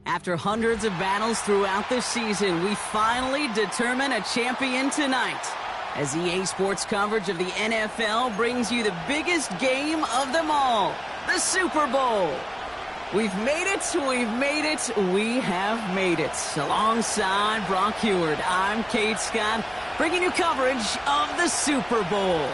After hundreds of battles throughout the season, we finally determine a champion tonight. As EA Sports coverage of the NFL brings you the biggest game of them all, the Super Bowl. We've made it, we have made it. Alongside Brock Heward, I'm Kate Scott, bringing you coverage of the Super Bowl.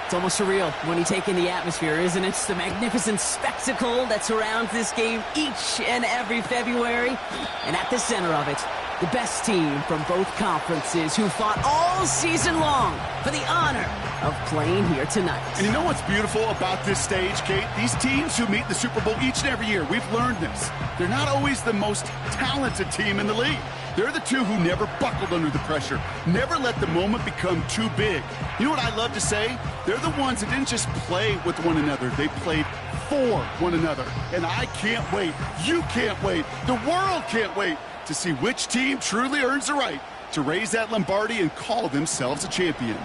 It's almost surreal when you take in the atmosphere, isn't it? It's the magnificent spectacle that surrounds this game each and every February. And at the center of it, the best team from both conferences who fought all season long for the honor of playing here tonight. And you know what's beautiful about this stage, Kate? These teams who meet the Super Bowl each and every year, we've learned this. They're not always the most talented team in the league. They're the two who never buckled under the pressure, never let the moment become too big. You know what I love to say? They're the ones that didn't just play with one another, they played for one another. And I can't wait, you can't wait, the world can't wait to see which team truly earns the right to raise that Lombardi and call themselves a champion.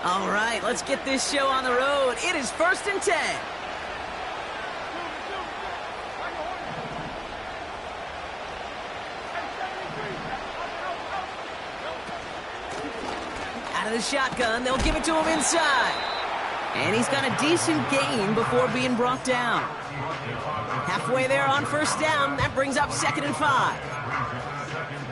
All right, let's get this show on the road. It is 1st and 10. Out of the shotgun, they'll give it to him inside. And he's got a decent gain before being brought down. Halfway there on 1st down, that brings up 2nd and 5.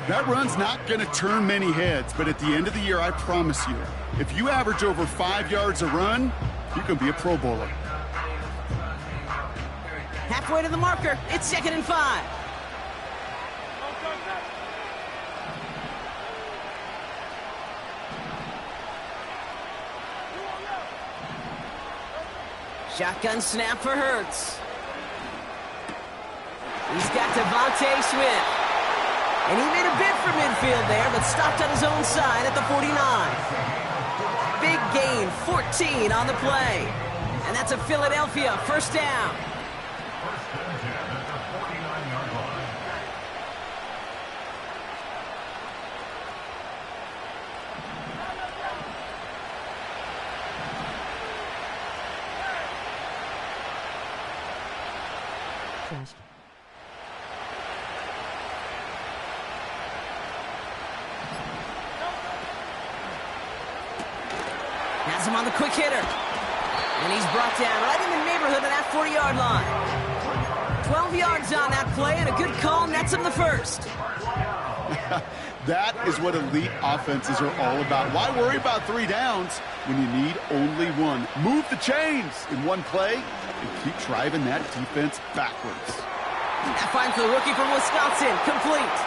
That run's not going to turn many heads, but at the end of the year, I promise you, if you average over 5 yards a run, you can be a Pro Bowler. Halfway to the marker, it's 2nd and 5. Shotgun snap for Hurts. He's got Devontae Smith. And he made a bid for midfield there, but stopped on his own side at the 49. Big gain, 14 on the play. And that's a Philadelphia 1st down. Has him on the quick hitter. And he's brought down right in the neighborhood of that 40-yard line. 12 yards on that play, and a good call nets him the 1st. That is what elite offenses are all about. Why worry about 3 downs when you need only 1? Move the chains in one play and keep driving that defense backwards. That finds the rookie from Wisconsin, complete.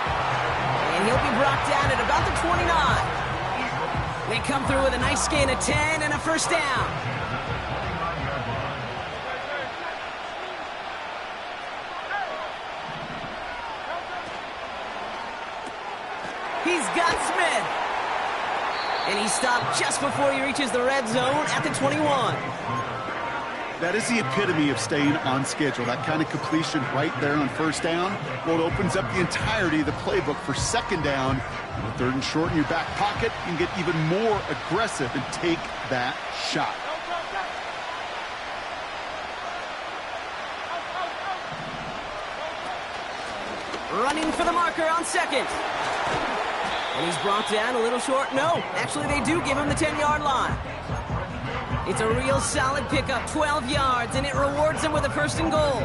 And he'll be brought down at about the 29. They come through with a nice gain of 10 and a 1st down. He's got Smith. And he stopped just before he reaches the red zone at the 21. That is the epitome of staying on schedule. That kind of completion right there on 1st down. Well, it opens up the entirety of the playbook for 2nd down. And 3rd and short in your back pocket, you can get even more aggressive and take that shot. Running for the marker on 2nd. And he's brought down a little short. No, actually they do give him the 10-yard line. It's a real solid pickup, 12 yards, and it rewards him with a 1st and goal.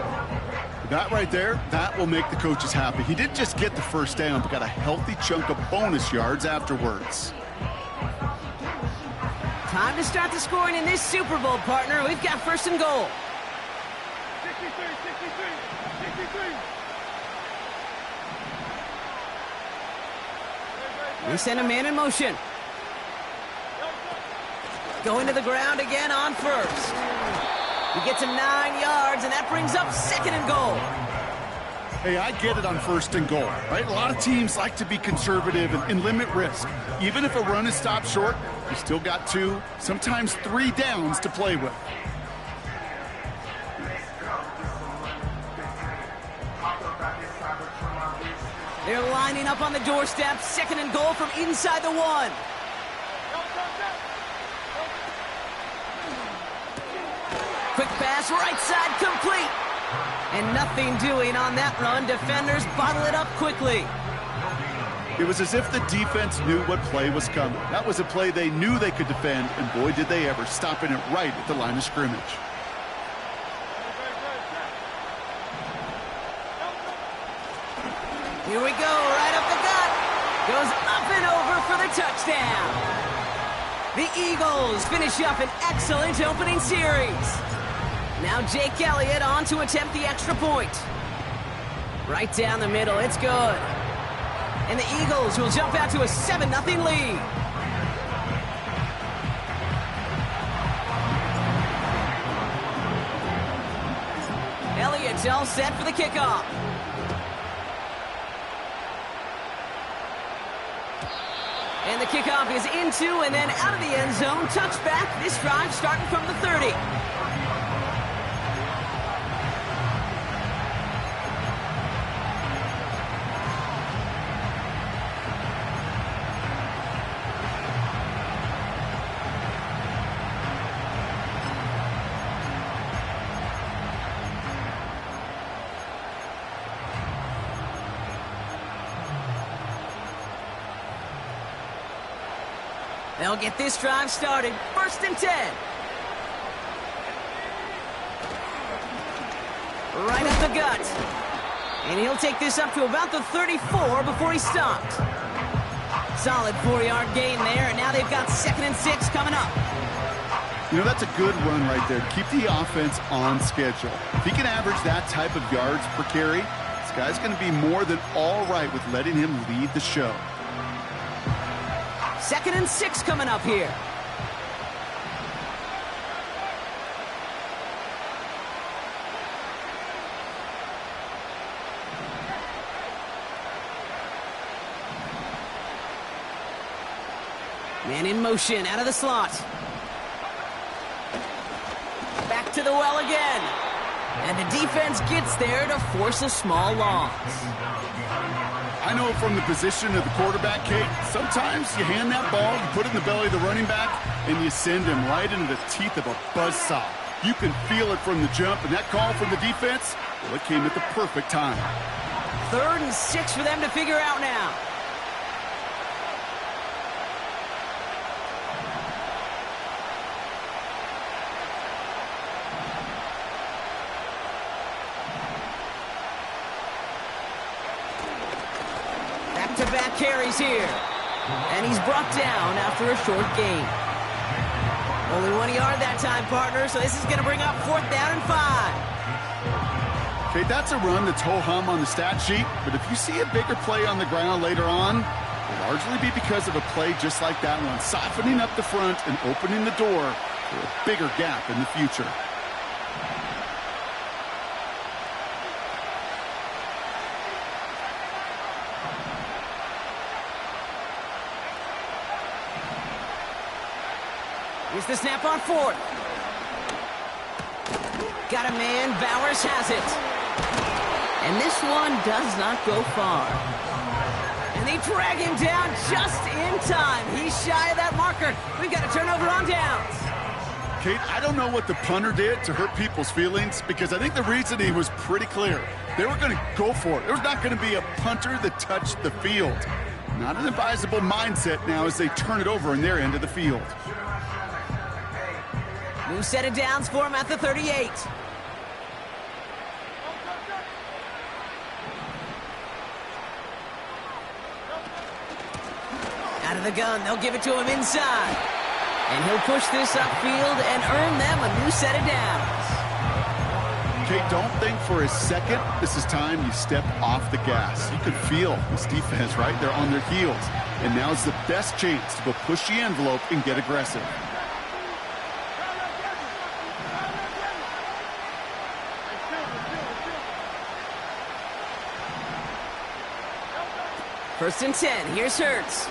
That right there, that will make the coaches happy. He didn't just get the first down, but got a healthy chunk of bonus yards afterwards. Time to start the scoring in this Super Bowl, partner. We've got first and goal. 63. We send a man in motion. Going to the ground again on first. He gets him 9 yards, and that brings up second and goal. Hey, I get it on first and goal, right? A lot of teams like to be conservative and limit risk. Even if a run is stopped short, you still got 2, sometimes 3 downs to play with. They're lining up on the doorstep. Second and goal from inside the 1. Quick pass, right side, complete. And nothing doing on that run. Defenders bottle it up quickly. It was as if the defense knew what play was coming. That was a play they knew they could defend, and boy, did they ever, stopping it right at the line of scrimmage. Here we go, right up the gut. Goes up and over for the touchdown. The Eagles finish up an excellent opening series. Now Jake Elliott on to attempt the extra point. Right down the middle, it's good. And the Eagles will jump out to a 7-0 lead. Elliott's all set for the kickoff. And the kickoff is into and then out of the end zone. Touchback. This drive starting from the 30. They'll get this drive started. First and 10. Right up the gut. And he'll take this up to about the 34 before he's stopped. Solid 4-yard gain there, and now they've got 2nd and 6 coming up. You know, that's a good run right there. Keep the offense on schedule. If he can average that type of yards per carry, this guy's going to be more than all right with letting him lead the show. 2nd and 6 coming up here. Man in motion out of the slot. Back to the well again. And the defense gets there to force a small loss. I know from the position of the quarterback, Kate, sometimes you hand that ball, you put it in the belly of the running back, and you send him right into the teeth of a buzzsaw. You can feel it from the jump, and that call from the defense, well, it came at the perfect time. 3rd and 6 for them to figure out now. Back-to-back carries here. And he's brought down after a short gain. Only 1 yard that time, partner, so this is going to bring up 4th down and 5. Okay, that's a run that's ho-hum on the stat sheet, but if you see a bigger play on the ground later on, it'll largely be because of a play just like that one, softening up the front and opening the door for a bigger gap in the future. Here's the snap on 4th. Got a man, Bowers has it. And this one does not go far. And they drag him down just in time. He's shy of that marker. We've got a turnover on downs. Kate, I don't know what the punter did to hurt people's feelings, because I think the reasoning was pretty clear. They were going to go for it. There was not going to be a punter that touched the field. Not an advisable mindset now as they turn it over in their end of the field. New set of downs for him at the 38. Out of the gun, they'll give it to him inside. And he'll push this upfield and earn them a new set of downs. Okay, don't think for a second this is time you step off the gas. You could feel this defense, right? They're on their heels. And now's the best chance to go push the envelope and get aggressive. First and 10, here's Hurts.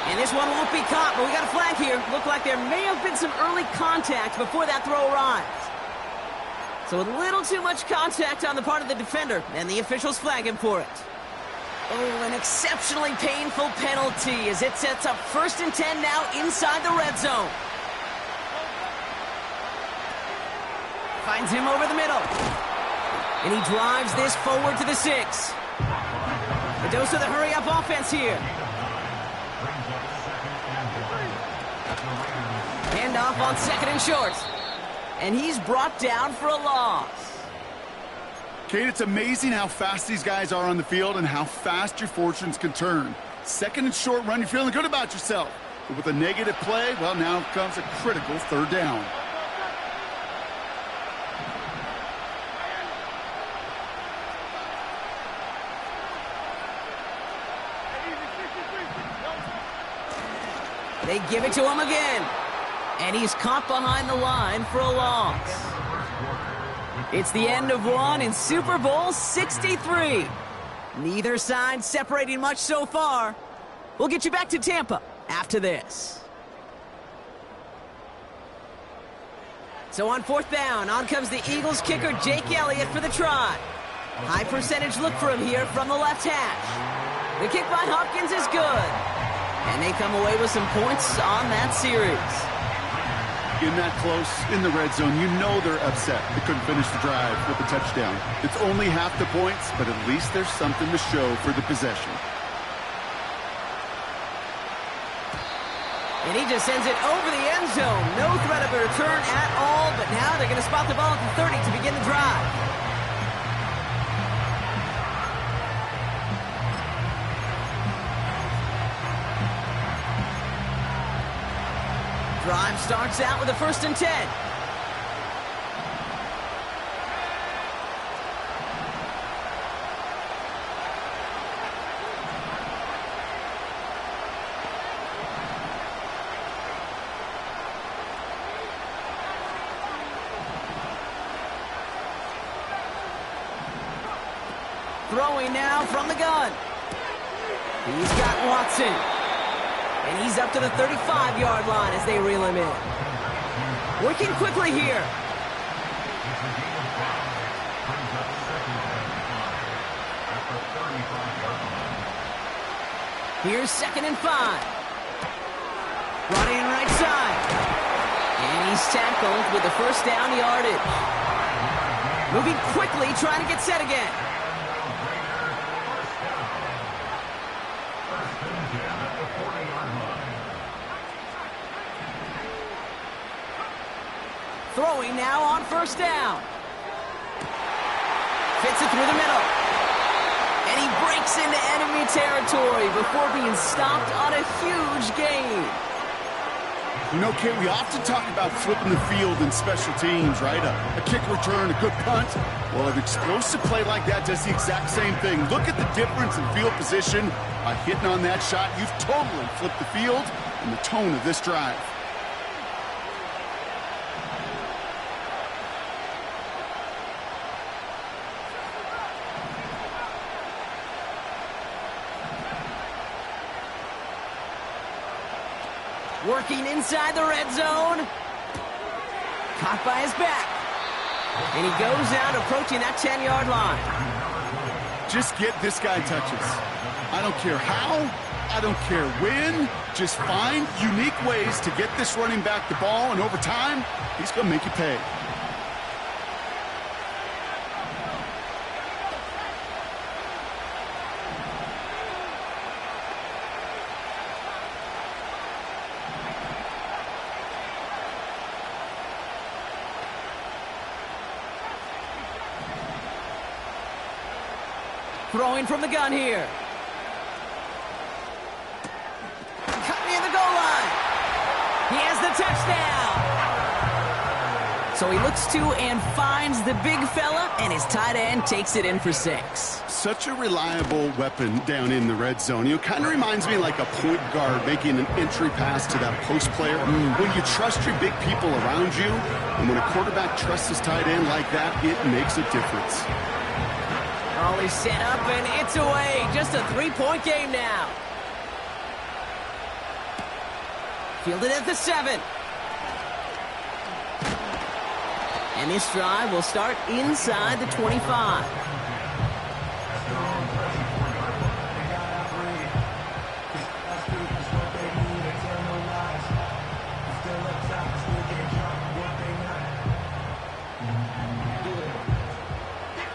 And this one won't be caught, but we got a flag here. Looked like there may have been some early contact before that throw arrived. So a little too much contact on the part of the defender, and the officials flag him for it. Oh, an exceptionally painful penalty as it sets up first and 10 now inside the red zone. Finds him over the middle. And he drives this forward to the 6. A dose of the hurry-up offense here. Handoff on second and short. And he's brought down for a loss. Kate, it's amazing how fast these guys are on the field and how fast your fortunes can turn. Second and short run, you're feeling good about yourself. But with a negative play, well, now comes a critical third down. They give it to him again. And he's caught behind the line for a loss. It's the end of one in Super Bowl 63. Neither side separating much so far. We'll get you back to Tampa after this. So on fourth down, on comes the Eagles kicker Jake Elliott for the try. High percentage look for him here from the left hash. The kick by Hopkins is good. And they come away with some points on that series. In that close, in the red zone, you know they're upset. They couldn't finish the drive with a touchdown. It's only half the points, but at least there's something to show for the possession. And he just sends it over the end zone. No threat of a return at all, but now they're going to spot the ball at the 30 to begin the drive. Drive starts out with a first and 10. Throwing now from the gun. He's got Watson. And he's up to the 35-yard line as they reel him in. Working quickly here. Here's second and 5. Running right side. And he's tackled with the first down yardage. Moving quickly, trying to get set again. Throwing now on first down. Fits it through the middle. And he breaks into enemy territory before being stopped on a huge gain. You know, Kate, we often talk about flipping the field in special teams, right? A kick return, a good punt. Well, an explosive play like that does the exact same thing. Look at the difference in field position. By hitting on that shot, you've totally flipped the field and the tone of this drive. Working inside the red zone. Caught by his back. And he goes out approaching that 10-yard line. Just get this guy touches. I don't care how. I don't care when. Just find unique ways to get this running back the ball, and over time, he's going to make you pay. Throwing from the gun here. touchdown. So he looks to and finds the big fella, and his tight end takes it in for 6. Such a reliable weapon down in the red zone. You know, kind of reminds me like a point guard making an entry pass to that post player. When you trust your big people around you, and when a quarterback trusts his tight end like that, it makes a difference. All is set up, and it's away. Just a 3-point game now. Fielded at the 7. And this drive will start inside the 25.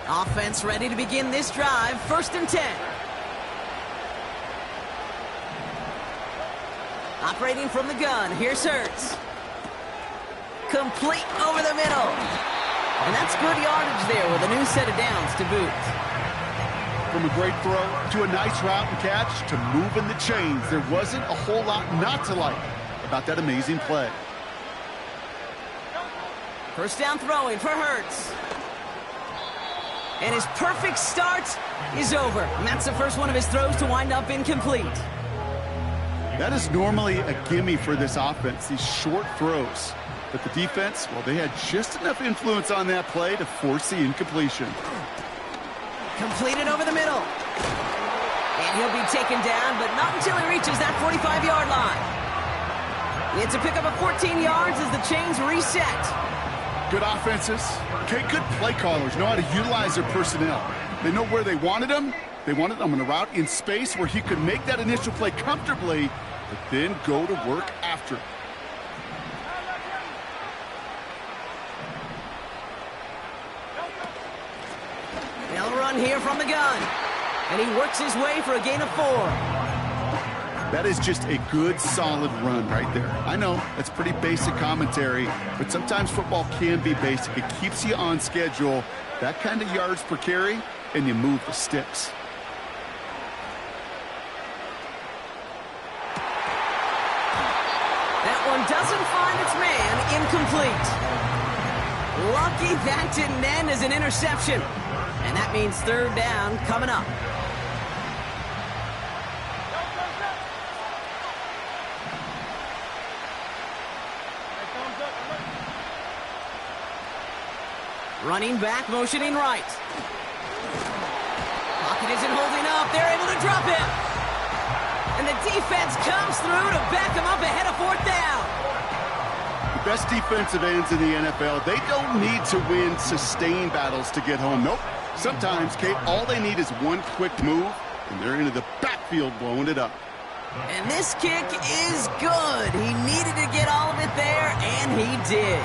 Offense ready to begin this drive. 1st and 10. Operating from the gun. Here's Hurts. Complete over the middle. And that's good yardage there with a new set of downs to boot. From a great throw to a nice route and catch to moving the chains, there wasn't a whole lot not to like about that amazing play. 1st down throwing for Hurts. And his perfect start is over. And that's the first one of his throws to wind up incomplete. That is normally a gimme for this offense, these short throws. But the defense, well, they had just enough influence on that play to force the incompletion. Completed over the middle. And he'll be taken down, but not until he reaches that 45-yard line. It's a pickup of 14 yards as the chains reset. Good offenses. Okay, good play callers know how to utilize their personnel. They know where they wanted them. They wanted them on a route in space where he could make that initial play comfortably, but then go to work after it. They'll run here from the gun. And he works his way for a gain of 4. That is just a good, solid run right there. I know, that's pretty basic commentary, but sometimes football can be basic. It keeps you on schedule, that kind of yards per carry, and you move the sticks. That one doesn't find its man. Incomplete. Lucky that didn't end as an interception. And that means 3rd down coming up. Running back, motioning right. Pocket isn't holding up. They're able to drop him. And the defense comes through to back him up ahead of 4th down. The best defensive ends in the NFL, they don't need to win sustained battles to get home. Nope. Sometimes, Kate, all they need is one quick move, and they're into the backfield blowing it up. And this kick is good. He needed to get all of it there, and he did.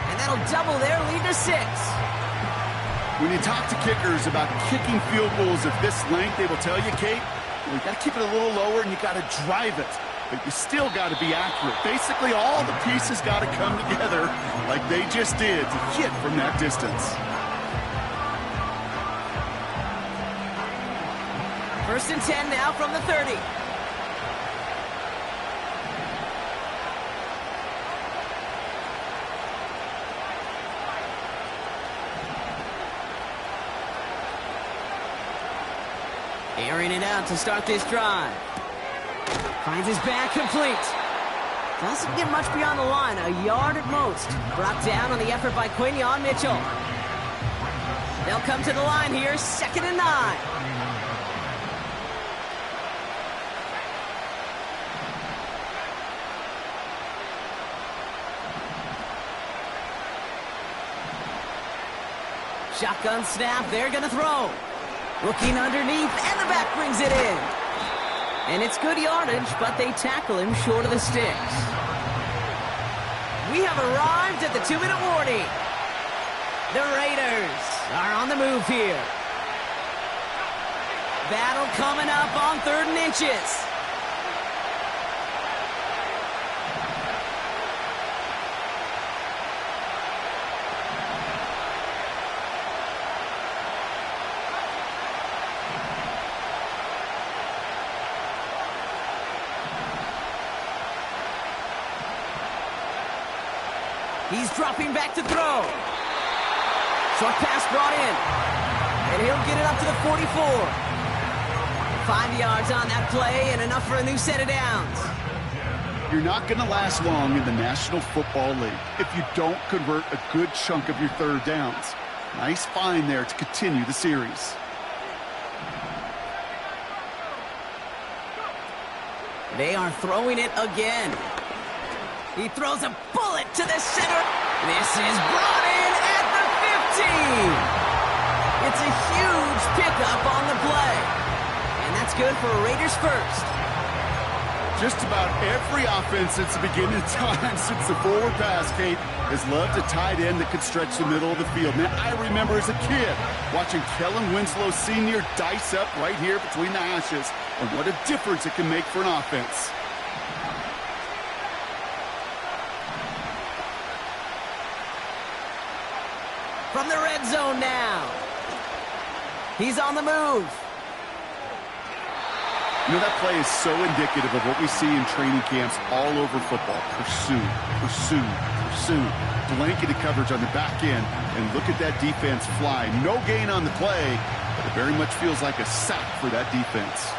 And that'll double their lead to 6. When you talk to kickers about kicking field goals of this length, they will tell you, Kate, you got to keep it a little lower and you got to drive it. But you still got to be accurate. Basically, all the pieces got to come together like they just did to hit from that distance. 1st and 10 now from the 30. Airing it out to start this drive. Finds his back complete. Doesn't get much beyond the line, a yard at most. Brought down on the effort by Quinion Mitchell. They'll come to the line here, 2nd and 9. Shotgun snap, they're going to throw. Looking underneath, and the back brings it in. And it's good yardage, but they tackle him short of the sticks. We have arrived at the 2-minute warning. The Raiders are on the move here. Battle coming up on 3rd and inches. He's dropping back to throw. Short pass brought in. And he'll get it up to the 44. 5 yards on that play and enough for a new set of downs. You're not going to last long in the National Football League if you don't convert a good chunk of your third downs. Nice find there to continue the series. They are throwing it again. He throws a bullet to the center. This is brought in at the 15. It's a huge pickup on the play. And that's good for a Raiders first. Just about every offense since the beginning of time, since the forward pass, Kate, has loved a tight end that could stretch the middle of the field. Man, I remember as a kid watching Kellen Winslow Sr. dice up right here between the hashes, and what a difference it can make for an offense. From the red zone now. He's on the move. You know, that play is so indicative of what we see in training camps all over football. Pursue, pursue, pursue. Blanketed coverage on the back end, and look at that defense fly. No gain on the play, but it very much feels like a sack for that defense.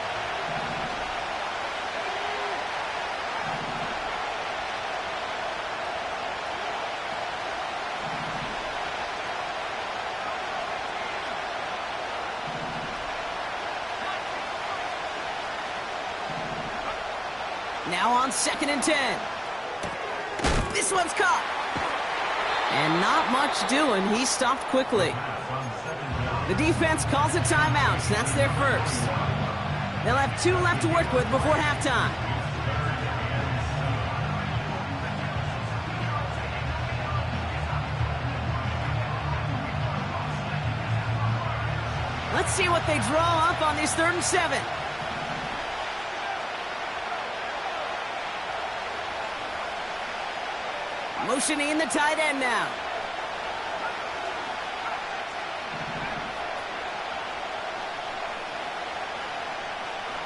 Now on 2nd and 10. This one's caught. And not much doing. He stopped quickly. The defense calls a timeout. That's their first. They'll have 2 left to work with before halftime. Let's see what they draw up on this 3rd and 7. Motioning the tight end now.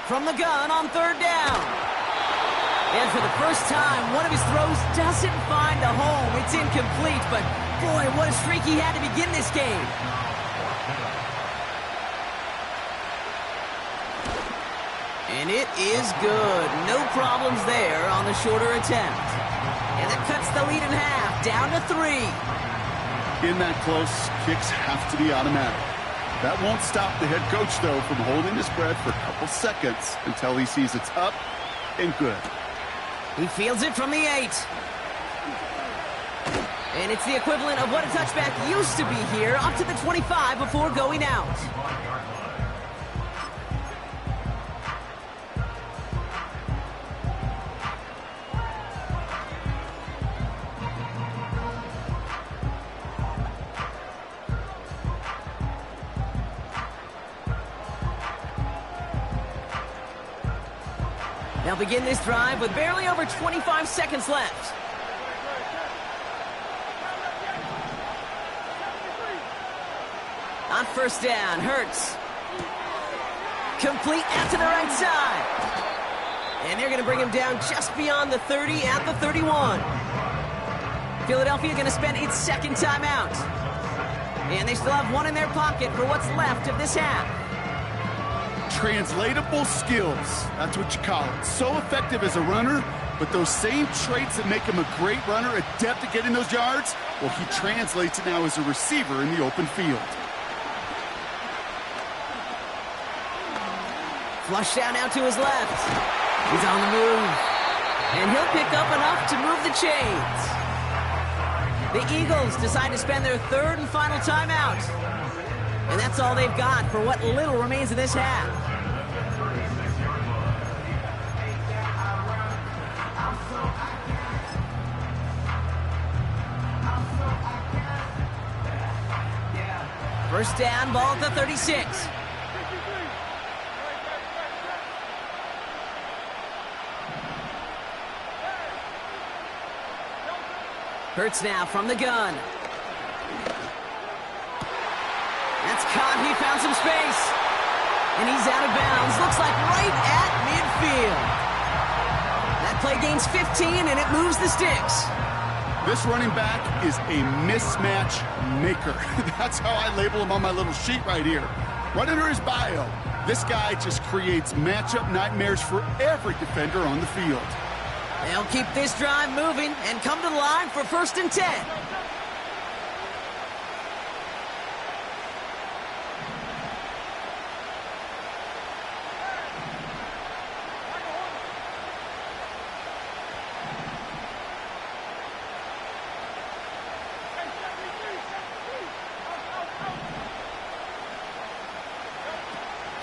From the gun on 3rd down. And for the first time, one of his throws doesn't find a home. It's incomplete, but boy, what a streak he had to begin this game. And it is good. No problems there on the shorter attempt. And that cuts the lead in half, down to 3. In that close, kicks have to be automatic. That won't stop the head coach, though, from holding his breath for a couple seconds until he sees it's up and good. He fields it from the 8. And it's the equivalent of what a touchback used to be here, up to the 25 before going out. They'll begin this drive with barely over 25 seconds left. On 1st down, Hurts. Complete out to the right side. And they're going to bring him down just beyond the 30 at the 31. Philadelphia going to spend its 2nd timeout. And they still have 1 in their pocket for what's left of this half. Translatable skills, that's what you call it. So effective as a runner, but those same traits that make him a great runner, adept at getting those yards, well, he translates it now as a receiver in the open field. Flush down now to his left. He's on the move. And he'll pick up enough to move the chains. The Eagles decide to spend their 3rd and final timeout. And that's all they've got for what little remains of this half. First down, ball at the 36. Hurts now from the gun. That's caught. He found some space. And he's out of bounds. Looks like right at midfield. That play gains 15, and it moves the sticks. This running back is a mismatch maker. That's how I label him on my little sheet right here. Right under his bio, this guy just creates matchup nightmares for every defender on the field. They'll keep this drive moving and come to the line for 1st and 10.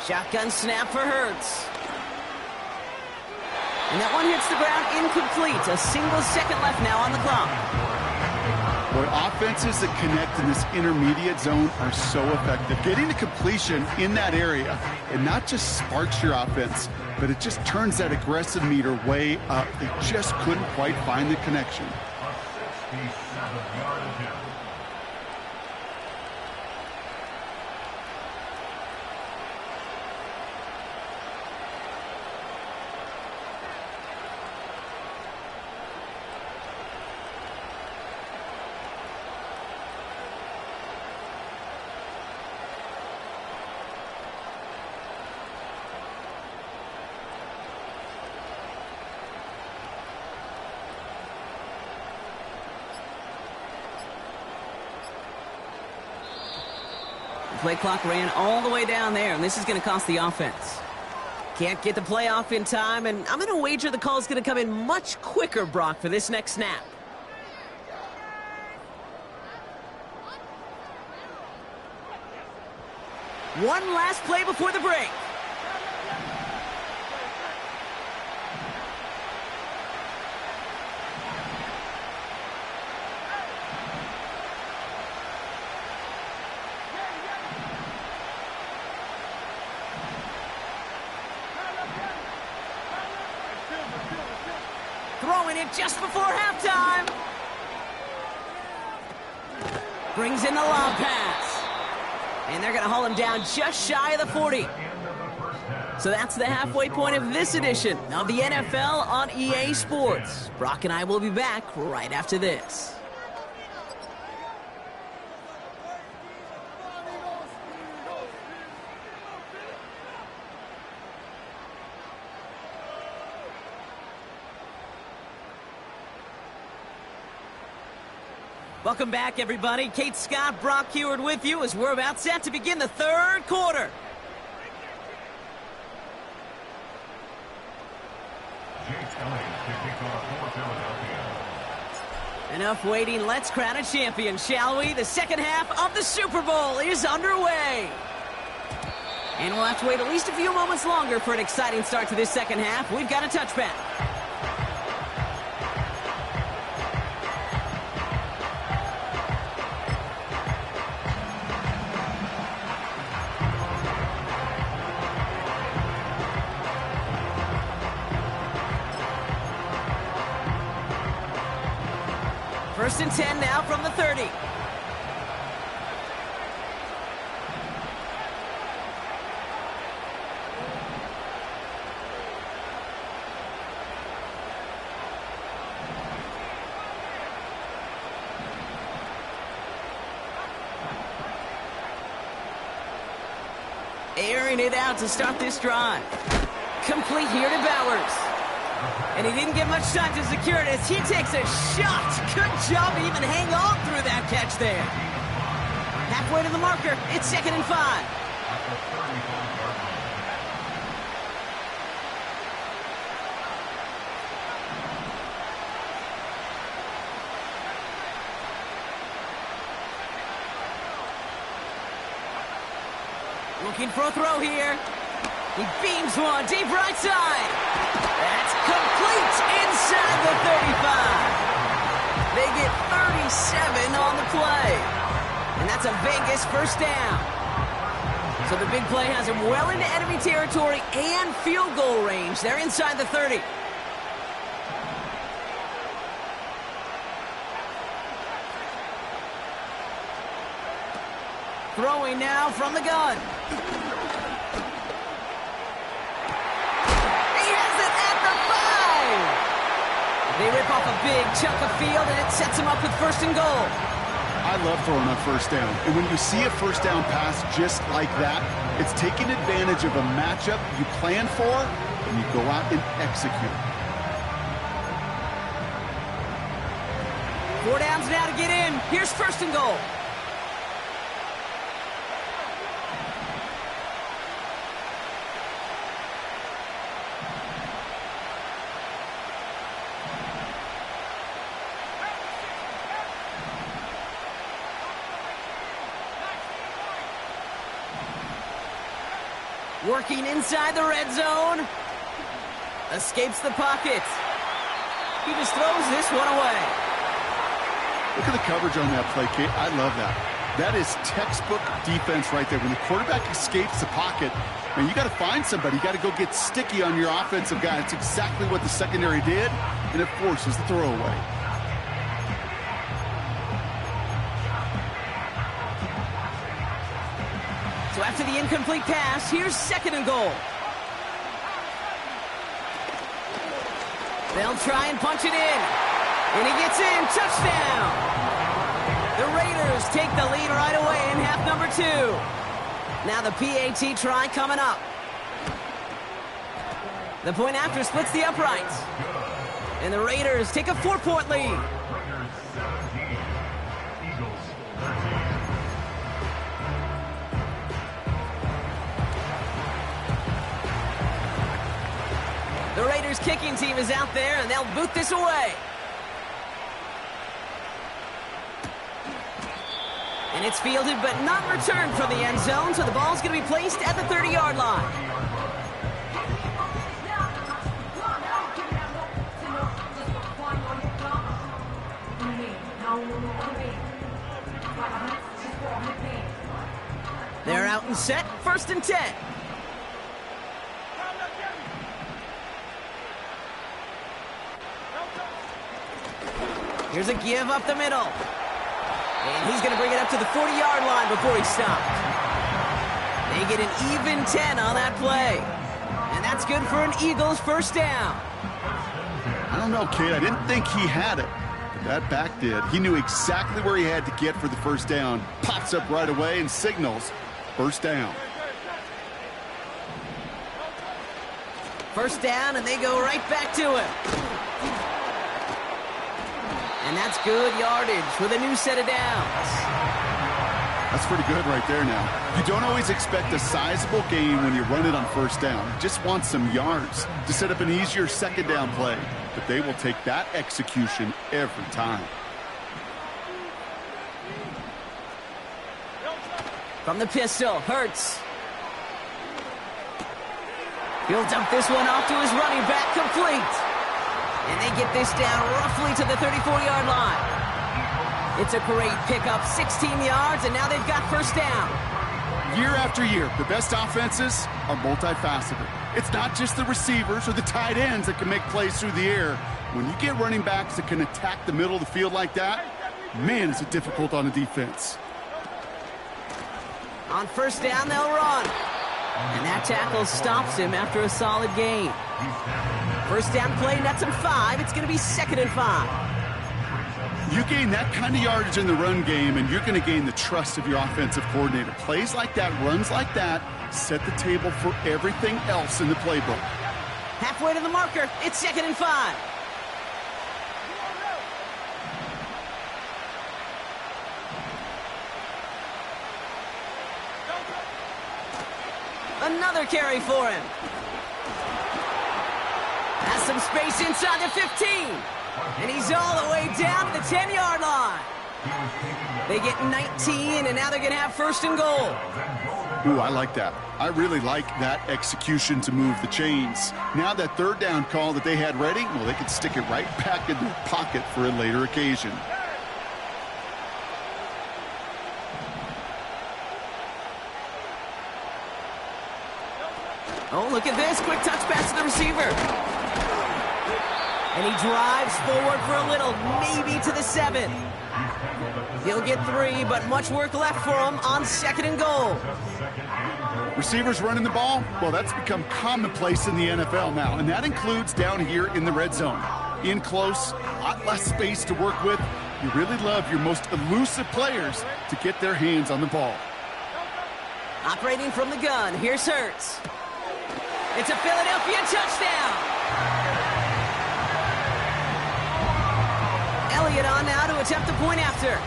Shotgun snap for Hurts. And that one hits the ground incomplete. A single second left now on the clock. Boy, offenses that connect in this intermediate zone are so effective. Getting the completion in that area, it not just sparks your offense, but it just turns that aggressive meter way up. They just couldn't quite find the connection. Play clock ran all the way down there, and this is going to cost the offense. Can't get the play off in time, and I'm going to wager the call is going to come in much quicker, Brock, for this next snap. One last play before the break. Throwing it just before halftime. Brings in the lob pass. And they're going to haul him down just shy of the 40. So that's the halfway point of this edition of the NFL on EA Sports. Brock and I will be back right after this. Welcome back, everybody. Kate Scott, Brock Heward with you as we're about set to begin the third quarter. Enough waiting. Let's crown a champion, shall we? The second half of the Super Bowl is underway. And we'll have to wait at least a few moments longer for an exciting start to this second half. We've got a touchback. First and 10 now from the 30. Airing it out to start this drive. Complete here to Bowers. And he didn't get much time to secure it as he takes a shot. Good job to even hang on through that catch there. Halfway to the marker. It's 2nd and 5. Looking for a throw here. He beams one deep right side. That's complete inside the 35. They get 37 on the play. And that's a Vegas first down. So the big play has him well into enemy territory and field goal range. They're inside the 30. Throwing now from the gun. He has it at the 5. They rip off a big chunk of field, and it sets them up with 1st and goal. I love throwing on 1st down. And when you see a 1st down pass just like that, it's taking advantage of a matchup you plan for, and you go out and execute. 4 downs now to get in. Here's 1st and goal. Working inside the red zone. Escapes the pocket. He just throws this one away. Look at the coverage on that play, Kate. I love that. That is textbook defense right there. When the quarterback escapes the pocket, man, you got to find somebody. You got to go get sticky on your offensive guy. It's exactly what the secondary did, and it forces the throwaway. So after the incomplete pass, here's 2nd and goal. They'll try and punch it in. And he gets in. Touchdown! The Raiders take the lead right away in half number 2. Now the PAT try coming up. The point after splits the uprights. And the Raiders take a 4-point lead. The Raiders kicking team is out there, and they'll boot this away. And it's fielded but not returned from the end zone, so the ball's going to be placed at the 30-yard line. They're out and set, 1st and 10. Here's a give up the middle. And he's going to bring it up to the 40-yard line before he stops. They get an even 10 on that play. And that's good for an Eagles 1st down. I don't know, Kate. I didn't think he had it. But that back did. He knew exactly where he had to get for the 1st down. Pops up right away and signals 1st down. 1st down, and they go right back to him. And that's good yardage with a new set of downs. That's pretty good right there now. You don't always expect a sizable gain when you run it on 1st down. You just want some yards to set up an easier 2nd down play. But they will take that execution every time. From the pistol, Hurts. He'll dump this one off to his running back, complete. And they get this down roughly to the 34-yard line. It's a great pickup, 16 yards, and now they've got 1st down. Year after year, the best offenses are multifaceted. It's not just the receivers or the tight ends that can make plays through the air. When you get running backs that can attack the middle of the field like that, man, is it difficult on a defense. On 1st down, they'll run. And that tackle stops him after a solid gain. 1st down play, nets him 5. It's going to be 2nd and 5. You gain that kind of yardage in the run game, and you're going to gain the trust of your offensive coordinator. Plays like that, runs like that, set the table for everything else in the playbook. Halfway to the marker, it's 2nd and 5. Another carry for him. Has some space inside the 15. And he's all the way down to the 10-yard line. They get 19, and now they're going to have 1st and goal. Ooh, I like that. I really like that execution to move the chains. Now that 3rd down call that they had ready, well, they can stick it right back in their pocket for a later occasion. Oh, look at this. Quick touch pass to the receiver. And he drives forward for a little, maybe to the 7. He'll get 3, but much work left for him on 2nd and goal. Receivers running the ball, well, that's become commonplace in the NFL now, and that includes down here in the red zone. In close, a lot less space to work with. You really love your most elusive players to get their hands on the ball. Operating from the gun, here's Hurts. It's a Philadelphia touchdown. Elliott on now to attempt a point after.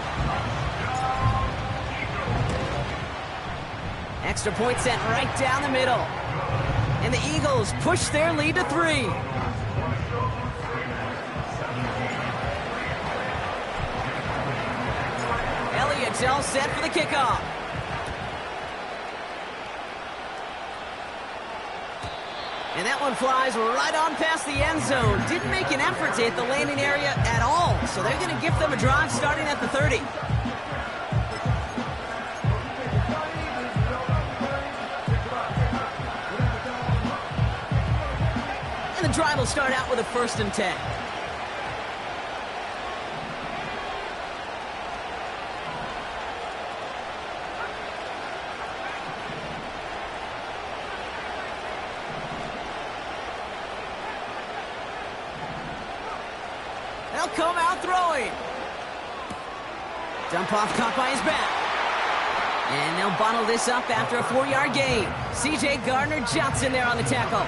Extra point sent right down the middle. And the Eagles push their lead to 3. Elliott's all set for the kickoff. And that one flies right on past the end zone. Didn't make an effort to hit the landing area at all. So they're going to give them a drive starting at the 30. And the drive will start out with a 1st and 10. They'll come out throwing. Dump off caught by his back. And they'll bottle this up after a 4-yard gain. C.J. Gardner-Johnson there on the tackle.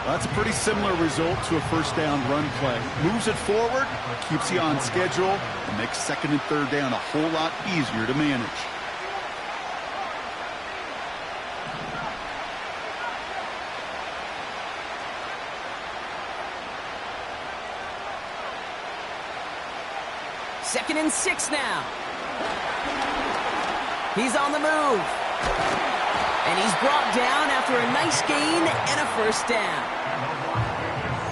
That's a pretty similar result to a 1st down run play. Moves it forward, keeps you on schedule, and makes 2nd and 3rd down a whole lot easier to manage. Second and 6 now. He's on the move. And he's brought down after a nice gain and a 1st down.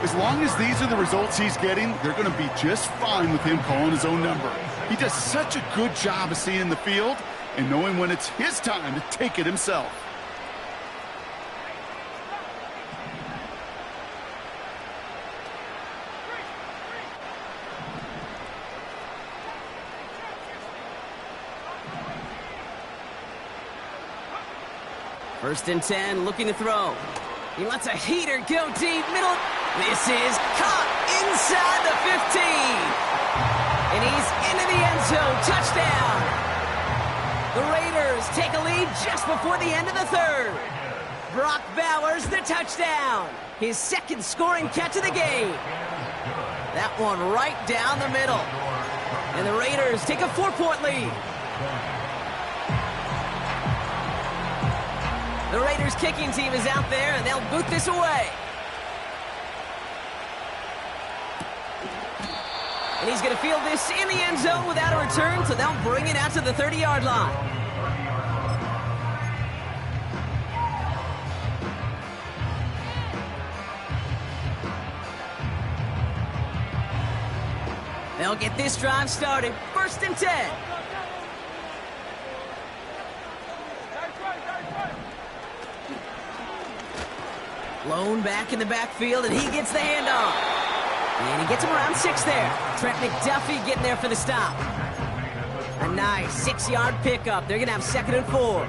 As long as these are the results he's getting, they're going to be just fine with him calling his own number. He does such a good job of seeing the field and knowing when it's his time to take it himself. First and 10, looking to throw. He lets a heater go deep middle. This is caught inside the 15. And he's into the end zone. Touchdown. The Raiders take a lead just before the end of the 3rd. Brock Bowers, the touchdown. His 2nd scoring catch of the game. That one right down the middle. And the Raiders take a 4-point lead. The Raiders kicking team is out there, and they'll boot this away. And he's going to field this in the end zone without a return, so they'll bring it out to the 30-yard line. They'll get this drive started. 1st and 10. Lone back in the backfield, and he gets the handoff. And he gets him around 6 there. Trent McDuffie getting there for the stop. A nice 6-yard pickup. They're going to have 2nd and 4.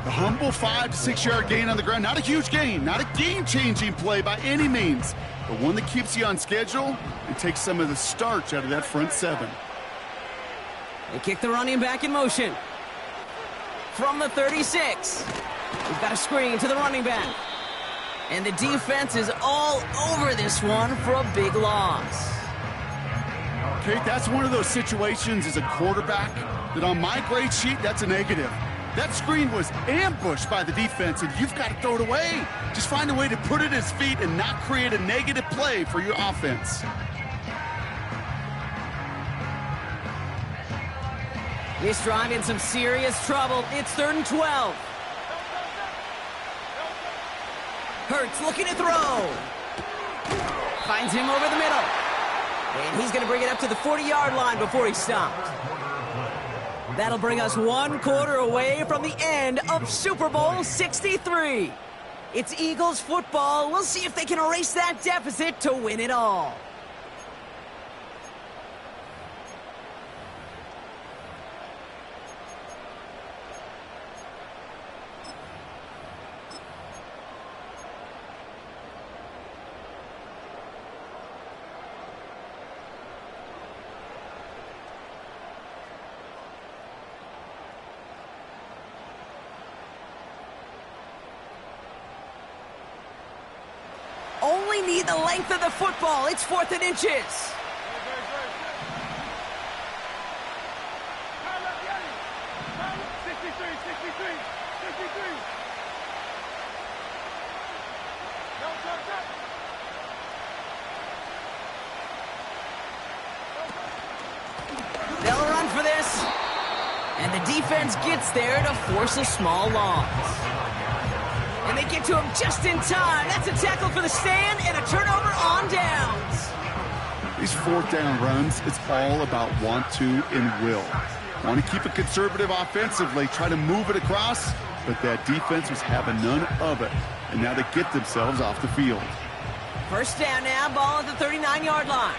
The humble 5 to 6 yard gain on the ground. Not a huge gain, not a game-changing play by any means, but one that keeps you on schedule and takes some of the starch out of that front 7. They kick the running back in motion. From the 36. We've got a screen to the running back. And the defense is all over this one for a big loss. Kate, that's one of those situations as a quarterback that on my grade sheet, that's a negative. That screen was ambushed by the defense, and you've got to throw it away. Just find a way to put it at his feet and not create a negative play for your offense. This drive in some serious trouble. It's 3rd and 12. Hurts looking to throw. Finds him over the middle. And he's going to bring it up to the 40-yard line before he stopped. That'll bring us 1 quarter away from the end of Super Bowl 63. It's Eagles football. We'll see if they can erase that deficit to win it all. need the length of the football. It's 4th and inches. They'll run for this. And the defense gets there to force a small loss. And they get to him just in time. That's a tackle for the stand and a turnover on downs. These 4th down runs, it's all about want to and will. Want to keep it conservative offensively, try to move it across, but that defense was having none of it. And now they get themselves off the field. 1st down now, ball at the 39-yard line.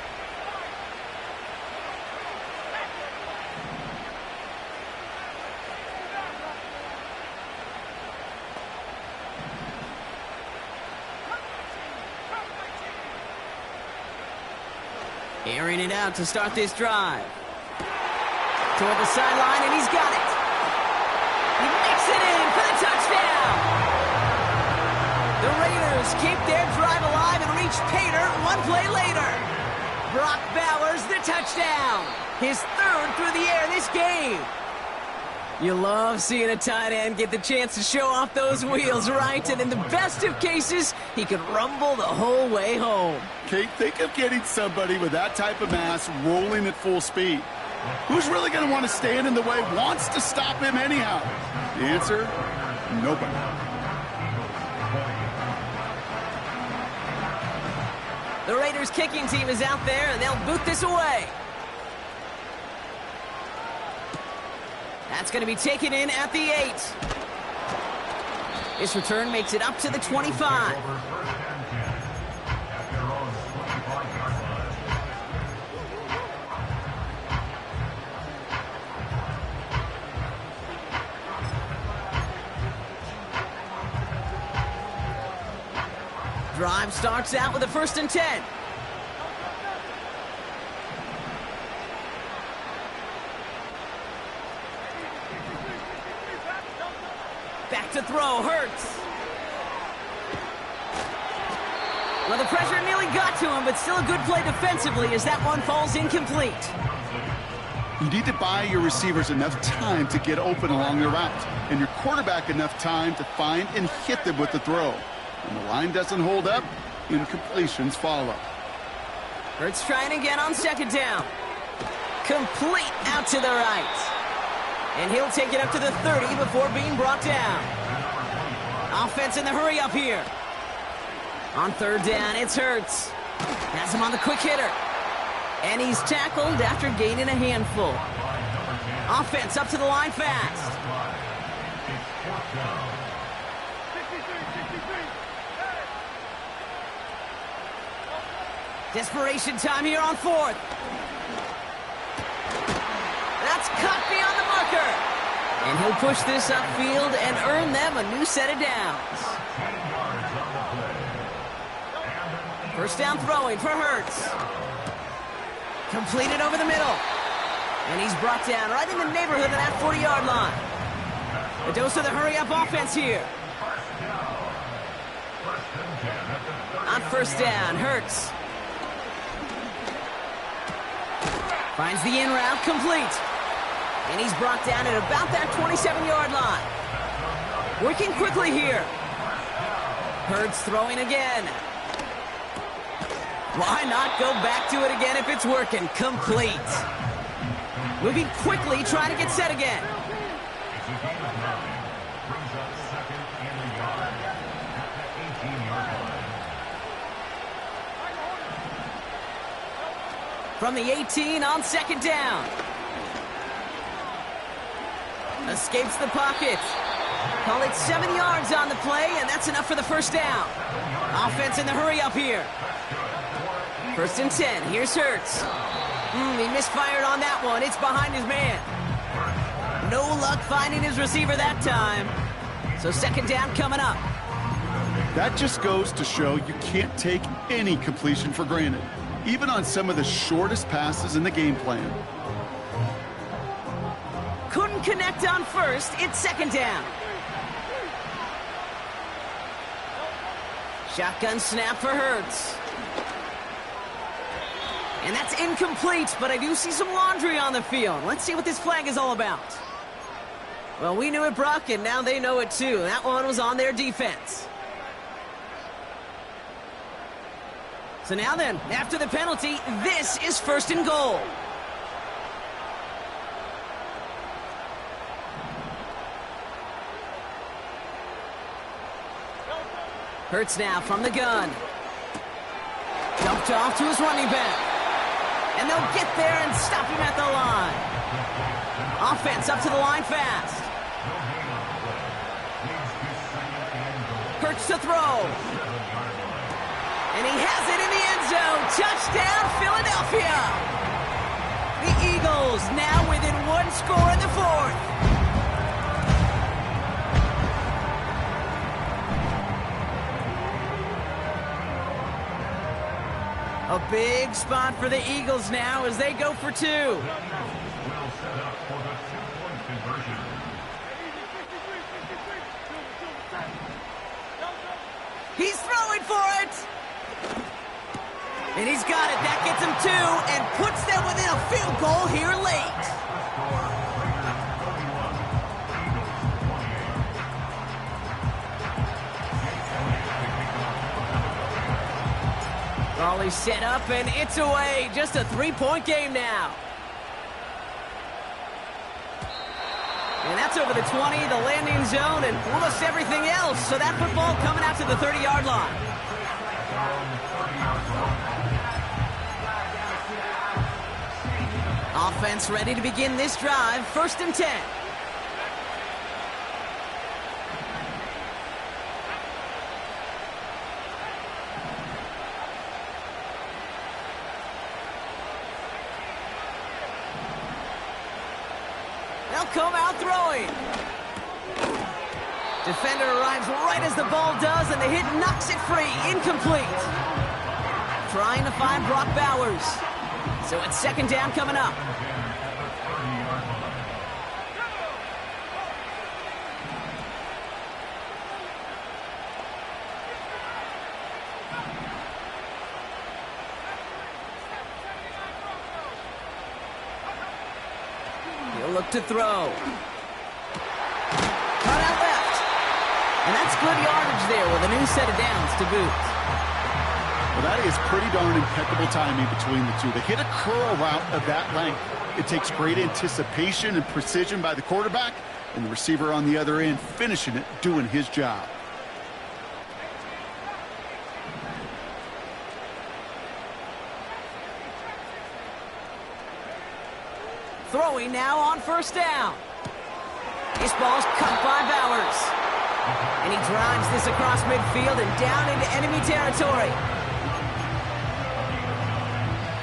Airing it out to start this drive. Toward the sideline, and he's got it. He makes it in for the touchdown. The Raiders keep their drive alive and reach Pater one play later. Brock Bowers the touchdown. His 3rd through the air this game. You love seeing a tight end get the chance to show off those wheels, right? And in the best of cases, he could rumble the whole way home. Kate, think of getting somebody with that type of mass rolling at full speed. Who's really going to want to stand in the way, wants to stop him anyhow? The answer, nobody. The Raiders kicking team is out there, and they'll boot this away. That's going to be taken in at the 8. This return makes it up to the 25. Drive starts out with a 1st and 10. Back to throw, Hurts. Well, the pressure nearly got to him, but still a good play defensively as that one falls incomplete. You need to buy your receivers enough time to get open along their route, and your quarterback enough time to find and hit them with the throw. When the line doesn't hold up, incompletions follow. Hurts trying again on 2nd down. Complete out to the right. And he'll take it up to the 30 before being brought down. Offense in the hurry up here. On 3rd down, it's Hurts. Has him on the quick hitter. And he's tackled after gaining a handful. Offense up to the line fast. Desperation time here on 4th. That's cut beyond the marker. And he'll push this upfield and earn them a new set of downs. 1st down throwing for Hurts. Completed over the middle. And he's brought down right in the neighborhood of that 40-yard line. A dose of the hurry-up offense here. On 1st down, Hurts. Finds the in route complete. And he's brought down at about that 27-yard line. Working quickly here. Hurts throwing again. Why not go back to it again if it's working? Complete. Moving quickly, trying to get set again. From the 18 on 2nd down. Escapes the pocket. Call it 7 yards on the play, and that's enough for the 1st down. Offense in the hurry up here. 1st and 10. Here's Hurts. He misfired on that one. It's behind his man. No luck finding his receiver that time. So 2nd down coming up. That just goes to show you can't take any completion for granted, even on some of the shortest passes in the game plan. Couldn't connect on 1st. It's 2nd down. Shotgun snap for Hurts. And that's incomplete, but I do see some laundry on the field. Let's see what this flag is all about. Well, we knew it, Brock, and now they know it too. That one was on their defense. So now then, after the penalty, this is 1st and goal. Hurts now from the gun. Dumped off to his running back. And they'll get there and stop him at the line. Offense up to the line fast. Hurts to throw. And he has it in the end zone. Touchdown, Philadelphia. The Eagles now within 1 score in the 4th. A big spot for the Eagles now as they go for 2. He's throwing for it. And he's got it. That gets him 2 and puts them within a field goal here late. Raleigh set up, and it's away. Just a 3-point game now. And that's over the 20, the landing zone, and almost everything else. So that football coming out to the 30-yard line. Offense ready to begin this drive. 1st and 10. They'll come out throwing. Defender arrives right as the ball does, and the hit knocks it free. Incomplete. Trying to find Brock Bowers. So it's 2nd down coming up. He'll look to throw. Cut out left. And that's good yardage there with a new set of downs to boot. Well, that is pretty darn impeccable timing between the two. They hit a curl route of that length. It takes great anticipation and precision by the quarterback, and the receiver on the other end finishing it, doing his job. Throwing now on 1st down. This ball's cut by Bowers. And he drives this across midfield and down into enemy territory.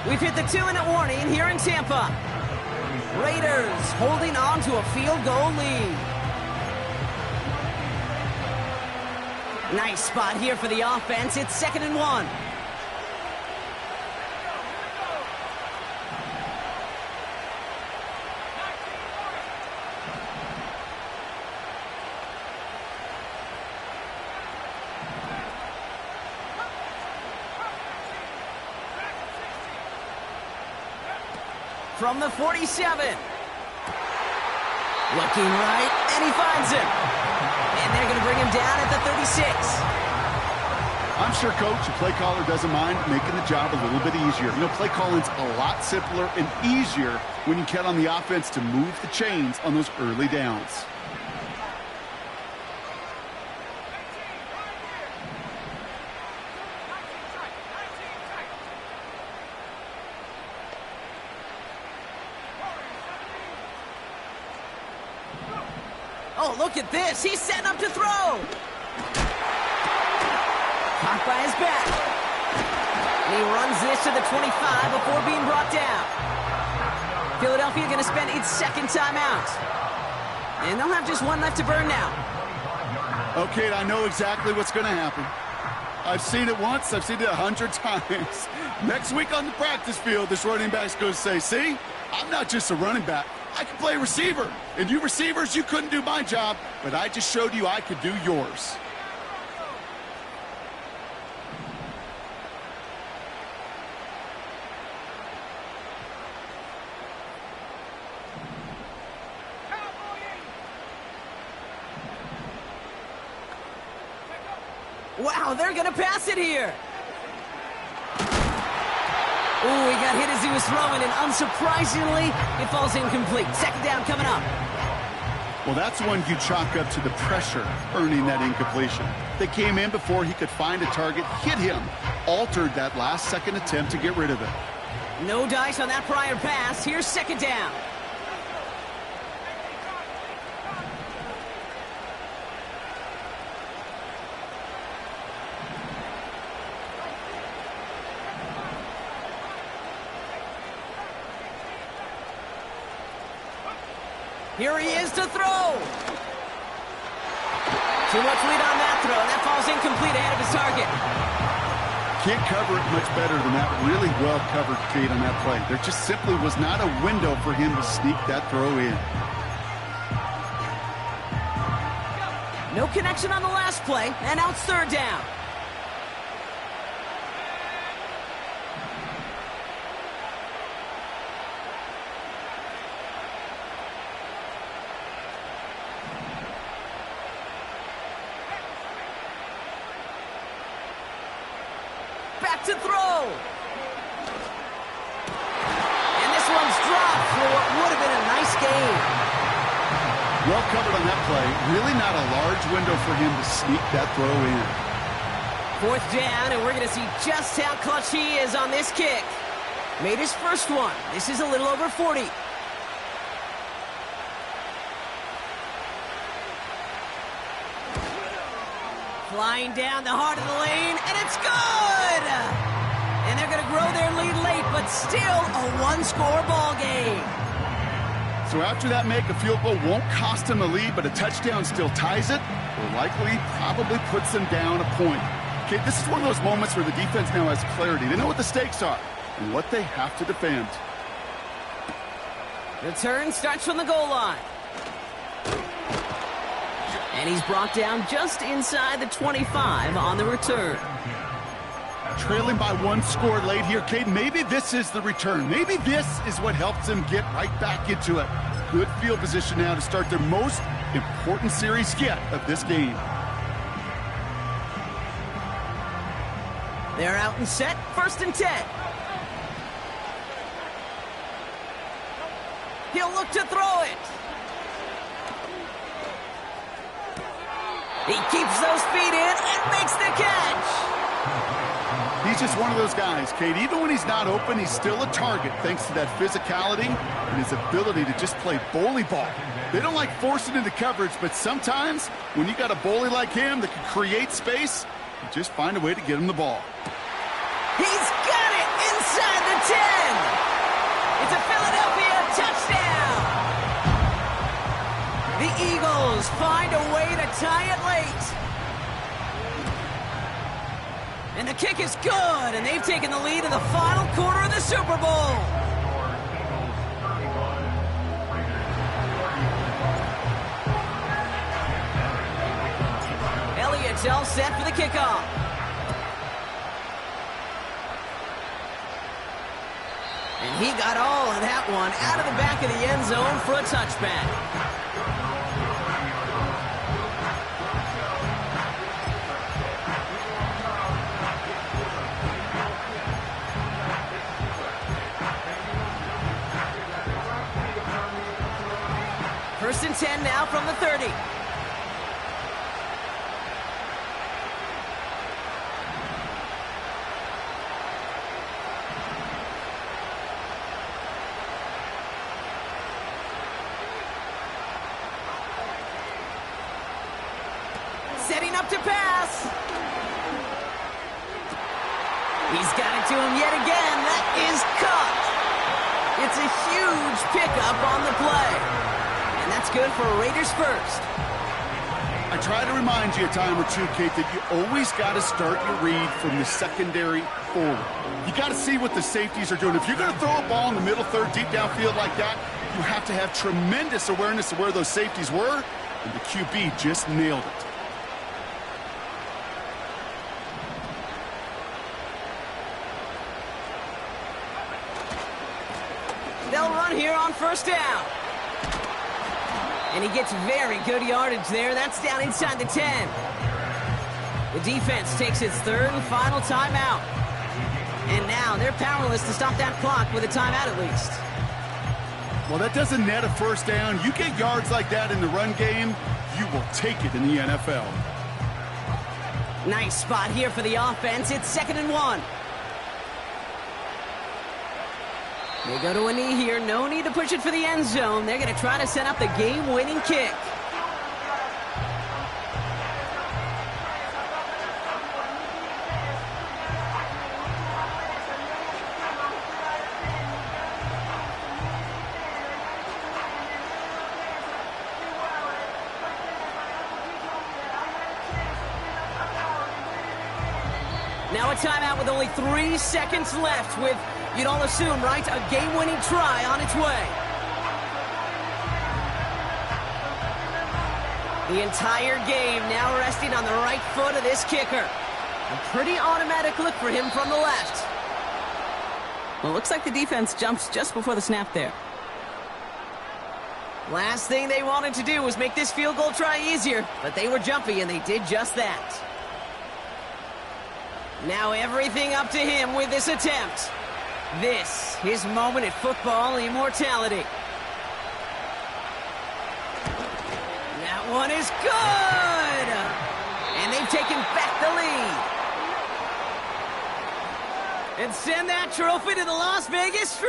We've hit the 2-minute warning here in Tampa. Raiders holding on to a field goal lead. Nice spot here for the offense. It's 2nd and 1. From the 47. Looking right, and he finds him. And they're going to bring him down at the 36. I'm sure, Coach, the play caller doesn't mind making the job a little bit easier. You know, play calling's a lot simpler and easier when you count on the offense to move the chains on those early downs. Oh, look at this. He's setting up to throw. Caught by his back. And he runs this to the 25 before being brought down. Philadelphia going to spend its 2nd timeout. And they'll have just 1 left to burn now. Okay, I know exactly what's going to happen. I've seen it once. I've seen it 100 times. Next week on the practice field, this running back's going to say, see, I'm not just a running back. I can play receiver. And you receivers, you couldn't do my job, but I just showed you I could do yours. Wow, they're going to pass it here. Ooh, he got hit as he was throwing, and unsurprisingly, it falls incomplete. Second down coming up. Well, that's one you chalk up to the pressure earning that incompletion. They came in before he could find a target, hit him, altered that last-second attempt to get rid of it. No dice on that prior pass. Here's second down. Here he is to throw. Too much lead on that throw. That falls incomplete ahead of his target. Can't cover it much better than that. Really well covered, Kate, on that play. There just simply was not a window for him to sneak that throw in. No connection on the last play, and now it's third down. Back to throw. And this one's dropped for what would have been a nice gain. Well covered on that play. Really not a large window for him to sneak that throw in. Fourth down, and we're going to see just how clutch he is on this kick. Made his first one. This is a little over 40. Flying down the heart of the lane, and it's good! And they're going to grow their lead late, but still a one-score ball game. So after that make, a field goal won't cost him a lead, but a touchdown still ties it, or likely probably puts them down a point. Okay, this is one of those moments where the defense now has clarity. They know what the stakes are and what they have to defend. Return starts from the goal line. And he's brought down just inside the 25 on the return. Trailing by one score late here, Cade. Maybe this is the return. Maybe this is what helps them get right back into it. Good field position now to start their most important series yet of this game. They're out and set, 1st and 10. He'll look to throw it. He keeps those feet in and makes the catch. He's just one of those guys, Kate. Even when he's not open, he's still a target thanks to that physicality and his ability to just play bully ball. They don't like forcing into coverage, but sometimes when you got a bully like him that can create space, you just find a way to get him the ball. He's got it inside the 10. It's a Philadelphia touchdown. The Eagles find a way to tie it late. And the kick is good, and they've taken the lead in the final quarter of the Super Bowl. Elliott's all set for the kickoff. And he got all of that one out of the back of the end zone for a touchback. First and 10 now from the 30. Setting up to pass. He's got it to him yet again. That is caught. It's a huge pickup on the play. And that's good for Raiders first. I try to remind you a time or two, Kate, that you always got to start your read from the secondary forward. You got to see what the safeties are doing. If you're going to throw a ball in the middle third, deep downfield like that, you have to have tremendous awareness of where those safeties were, and the QB just nailed it. They'll run here on first down. And he gets very good yardage there. That's down inside the 10. The defense takes its third and final timeout. And now they're powerless to stop that clock with a timeout at least. Well, that doesn't net a first down. You get yards like that in the run game, you will take it in the NFL. Nice spot here for the offense. It's 2nd and 1. They go to a knee here. No need to push it for the end zone. They're going to try to set up the game-winning kick. Now a timeout with only 3 seconds left with, you'd all assume, right, a game-winning try on its way. The entire game now resting on the right foot of this kicker. A pretty automatic look for him from the left. Well, it looks like the defense jumps just before the snap there. Last thing they wanted to do was make this field goal try easier, but they were jumpy and they did just that. Now everything up to him with this attempt. This, his moment at football immortality. That one is good! And they've taken back the lead. And send that trophy to the Las Vegas Street.